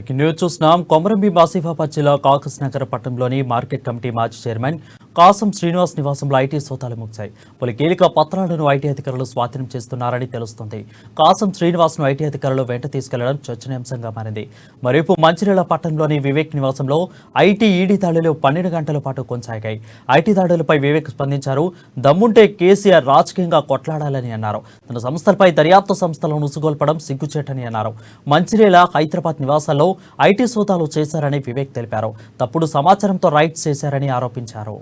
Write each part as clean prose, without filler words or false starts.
Breaking news చూస్తున్నాం. కొమరంభీం ఆసిఫాబాద్ జిల్లా caucus Nagar పట్టణంలోని మార్కెట్ కమిటీ మాజీ చైర్మన్ కాసం శ్రీనివాస్ నివాసంలో ఐటీ సోదాలు ముగిశాయి. పలు కీలక పత్రాలను ఐటీ అధికారులు స్వాధీనం చేస్తున్నారని తెలుస్తోంది. కాసం శ్రీనివాస్ ను ఐటీ అధికారులు వెంట తీసుకెళ్లడం చర్చనీయాంశంగా మారింది. మరోవైపు మంచిర్యాల పట్టణంలోని వివేక్ నివాసంలో ఐటీ ఈడీ దాడులు 12 గంటల పాటు కొనసాగాయి. ఐటీ దాడులపై వివేక్ స్పందించారు. దమ్ముంటే కేసీఆర్ రాజకీయంగా కొట్లాడాలని అన్నారు. తన సంస్థలపై దర్యాప్తు సంస్థలను ఉసుగొల్పడం సిగ్గుచేటని అన్నారు. మంచిర్యాల హైదరాబాద్ నివాసాల్లో ఐటీ సోదాలు చేశారని వివేక్ తెలిపారు. తప్పుడు సమాచారంతో రైడ్స్ చేశారని ఆరోపించారు.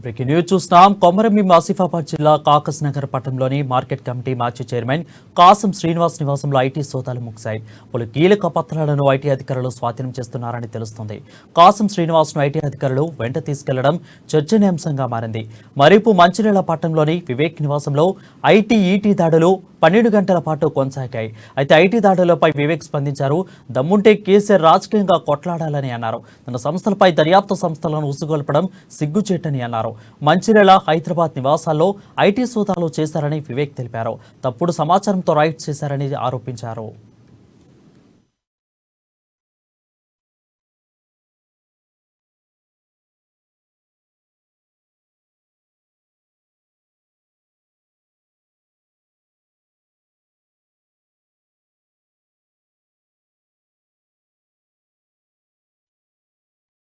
బ్రేకింగ్ న్యూస్ చూస్తున్నాం. కొమరంభీం ఆసిఫాబాద్ జిల్లా కాకస్ నగర్ పట్టణంలోని మార్కెట్ కమిటీ మాజీ చైర్మన్ కాసం శ్రీనివాస్ నివాసంలో ఐటీ సోదాలు ముగిశాయి. పలు కీలక పత్రాలను ఐటీ అధికారులు స్వాధీనం చేస్తున్నారని తెలుస్తోంది. కాసం శ్రీనివాస్ ను ఐటీ అధికారులు వెంట తీసుకెళ్లడం చర్చనీయాంశంగా మారింది. మరోవైపు మంచిర్యాల పట్టణంలోని వివేక్ నివాసంలో ఈటీ దాడులు 12 గంటల పాటు కొనసాగాయి. అయితే ఐటీ దాడులపై వివేక్ స్పందించారు. దమ్ముంటే కేసీఆర్ రాజకీయంగా కొట్లాడాలని అన్నారు. తన సంస్థలపై దర్యాప్తు సంస్థలను ఉసుగొల్పడం సిగ్గుచేటని అన్నారు. మంచిర్యాల హైదరాబాద్ నివాసాల్లో ఐటీ సోదాలు చేశారని వివేక్ తెలిపారు. తప్పుడు సమాచారంతో రైడ్స్ చేశారని ఆరోపించారు.